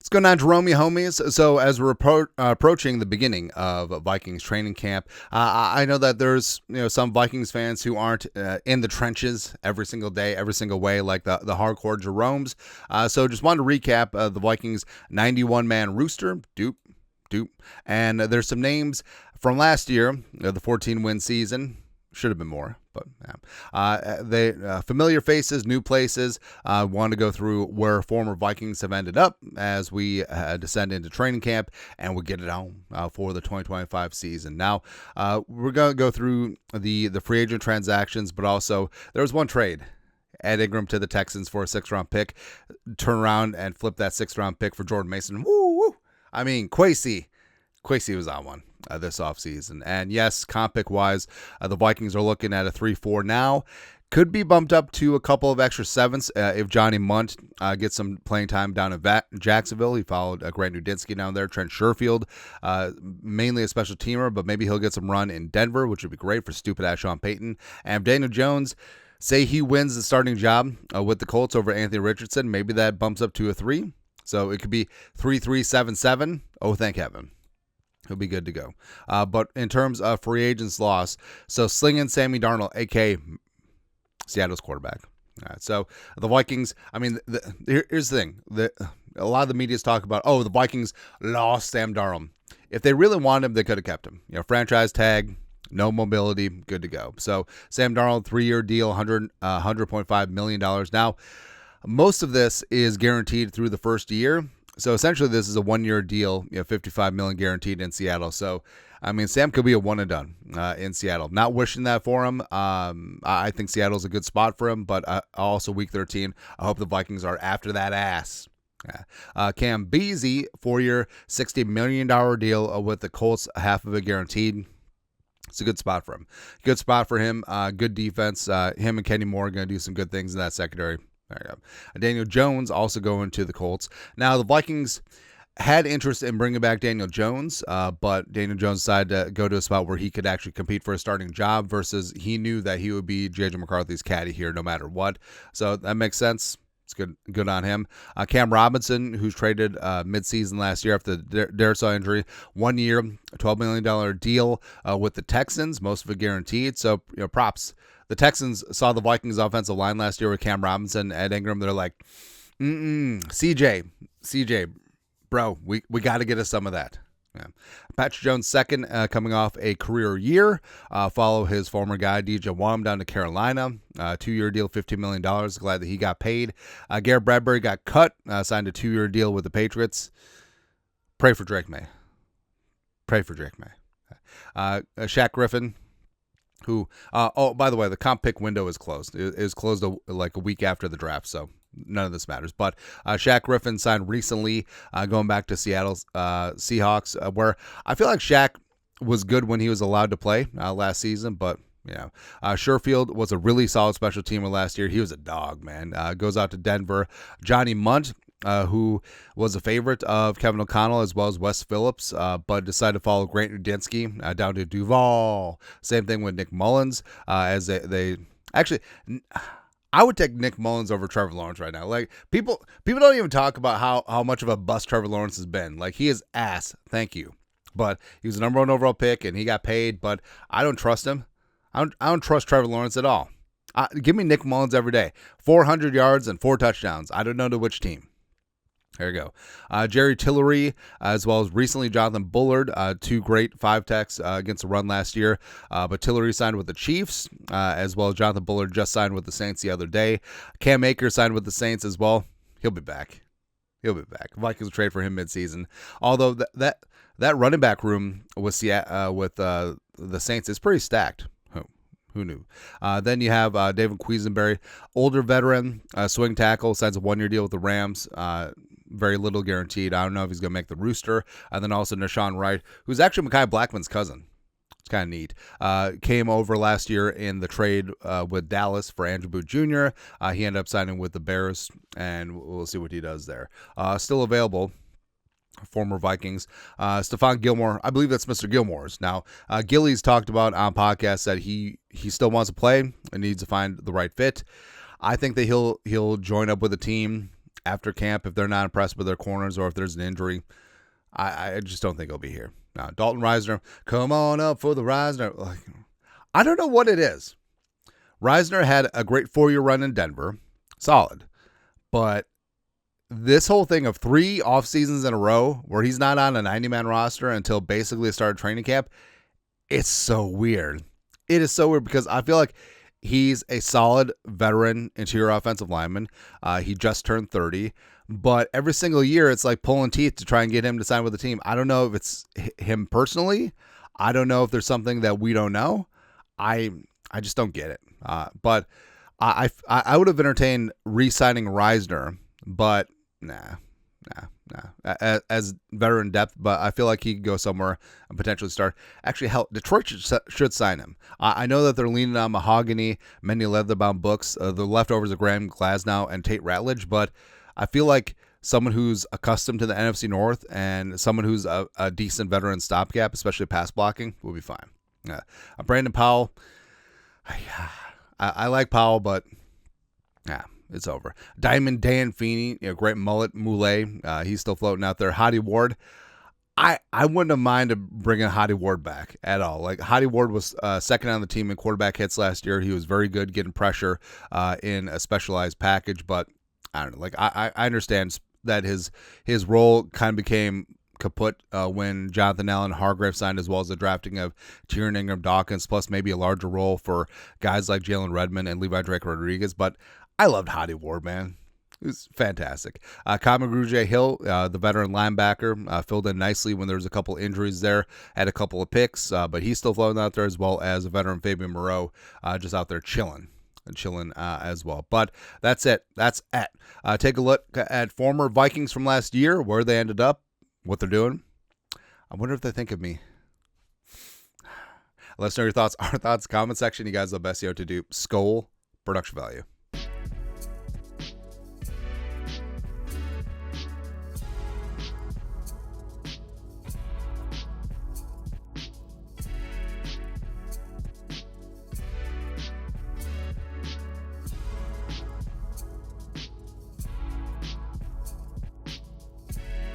What's going on, Jerome, homies? So as we're approaching the beginning of Vikings training camp, I know that there's some Vikings fans who aren't in the trenches every single day, every single way, like the hardcore Jeromes. So just wanted to recap the Vikings 91-man rooster, dupe, and there's some names from last year, the 14-win season. Should have been more, but they familiar faces, new places. Want to go through where former Vikings have ended up as we descend into training camp, and we'll get it on for the 2025 season. Now, we're going to go through the free agent transactions, but also there was one trade. Ed Ingram to the Texans for a 6th-round pick. Turn around and flip that 6th-round pick for Jordan Mason. Woo! I mean, Kwesi was on one this offseason. And yes, comp pick-wise, the Vikings are looking at a 3-4 now. Could be bumped up to a couple of extra 7s if Johnny Munt gets some playing time down in Jacksonville. He followed Grant Nudinsky down there. Trent Sherfield, mainly a special teamer, but maybe he'll get some run in Denver, which would be great for stupid-ass Sean Payton. And if Daniel Jones, say he wins the starting job with the Colts over Anthony Richardson, maybe that bumps up to a 3. So it could be 3-3-7-7. Oh, thank heaven. He'll be good to go. But in terms of free agents lost, so slinging Sammy Darnold, a.k.a. Seattle's quarterback. All right, so the Vikings, I mean, here's the thing. A lot of the media's talk about, the Vikings lost Sam Darnold. If they really wanted him, they could have kept him. Franchise tag, no mobility, good to go. So Sam Darnold, 3-year deal, $100.5 million. Now, most of this is guaranteed through the first year. So essentially, this is a 1-year deal, $55 million guaranteed in Seattle. So, I mean, Sam could be a one and done in Seattle. Not wishing that for him. I think Seattle's a good spot for him, but also week 13. I hope the Vikings are after that ass. Cam Beasley, 4-year, $60 million deal with the Colts, half of it guaranteed. It's a good spot for him. Good spot for him. Good defense. Him and Kenny Moore are going to do some good things in that secondary. There you go. Daniel Jones also going to the Colts. Now, the Vikings had interest in bringing back Daniel Jones, but Daniel Jones decided to go to a spot where he could actually compete for a starting job versus he knew that he would be J.J. McCarthy's caddy here no matter what. So that makes sense. It's good on him. Cam Robinson, who's traded midseason last year after the Darisaw injury, 1 year, $12 million deal with the Texans, most of it guaranteed. So, props. The Texans saw the Vikings offensive line last year with Cam Robinson, Ed Ingram. They're like, CJ, bro, we got to get us some of that. Yeah. Patrick Jones, 2nd, coming off a career year. Follow his former guy, DJ Wam, down to Carolina. 2-year deal, $15 million. Glad that he got paid. Garrett Bradbury got cut, signed a 2-year deal with the Patriots. Pray for Drake May. Shaq Griffin, who, by the way, the comp pick window is closed. It is closed like a week after the draft, so none of this matters. But Shaq Griffin signed recently, going back to Seattle's Seahawks, where I feel like Shaq was good when he was allowed to play last season, but Sherfield was a really solid special teamer last year. He was a dog, man. Goes out to Denver. Johnny Munt, who was a favorite of Kevin O'Connell as well as Wes Phillips, but decided to follow Grant Nudinsky down to Duval. Same thing with Nick Mullins, as they actually, I would take Nick Mullins over Trevor Lawrence right now. Like, people don't even talk about how much of a bust Trevor Lawrence has been. Like, he is ass. Thank you. But he was the number 1 overall pick, and he got paid, but I don't trust him. I don't trust Trevor Lawrence at all. Give me Nick Mullins every day. 400 yards and 4 touchdowns. I don't know to which team. There you go. Jerry Tillery, as well as recently Jonathan Bullard, 2 great 5-techs against the run last year. But Tillery signed with the Chiefs, as well as Jonathan Bullard just signed with the Saints the other day. Cam Akers signed with the Saints as well. He'll be back. Vikings will trade for him midseason. Although that running back room with the Saints is pretty stacked. Who knew? Then you have David Quisenberry, older veteran, swing tackle, signs a 1-year deal with the Rams. Very little guaranteed. I don't know if he's going to make the rooster. And then also Nashawn Wright, who's actually Mekhi Blackman's cousin. It's kind of neat. Came over last year in the trade with Dallas for Andrew Booth Jr. He ended up signing with the Bears, and we'll see what he does there. Still available. Former Vikings. Stephon Gilmore, I believe that's Mr. Gilmore's. Now, Gilly's talked about on podcasts that he still wants to play and needs to find the right fit. I think that he'll join up with a team after camp if they're not impressed with their corners or if there's an injury. I just don't think he'll be here. Now, Dalton Risner, come on up for the Risner. Like, I don't know what it is. Risner had a great 4-year run in Denver. Solid. But this whole thing of 3 off seasons in a row where he's not on a 90-man roster until basically the start of training camp, it's so weird. It is so weird because I feel like he's a solid veteran interior offensive lineman. He just turned 30. But every single year, it's like pulling teeth to try and get him to sign with the team. I don't know if it's him personally. I don't know if there's something that we don't know. I just don't get it. But I would have entertained re-signing Risner, but nah. As veteran depth, but I feel like he could go somewhere and potentially start. Actually, hell, Detroit should sign him. I know that they're leaning on Mahogany, many leather-bound books, the leftovers of Graham Glasnow and Tate Ratledge, but I feel like someone who's accustomed to the NFC North and someone who's a decent veteran stopgap, especially pass blocking, will be fine. Brandon Powell, I like Powell, but yeah, it's over. Diamond Dan Feeney, great mullet, Moulet, he's still floating out there. Hottie Ward, I wouldn't have minded bringing Hottie Ward back at all. Like, Hottie Ward was second on the team in quarterback hits last year. He was very good getting pressure in a specialized package, but I don't know. Like, I understand that his role kind of became kaput when Jonathan Allen Hargrave signed, as well as the drafting of Tiernan Ingram Dawkins, plus maybe a larger role for guys like Jalen Redmond and Levi Drake Rodriguez. But I loved Hottie Ward, man. It was fantastic. Common Grugier Hill, the veteran linebacker, filled in nicely when there was a couple injuries there, had a couple of picks, but he's still floating out there, as well as a veteran Fabian Moreau, just out there chilling as well. But that's it. That's it. Take a look at former Vikings from last year, where they ended up, what they're doing. I wonder if they think of me. Let us know your thoughts. Our thoughts, comment section. You guys are the best to do. Skol, production value.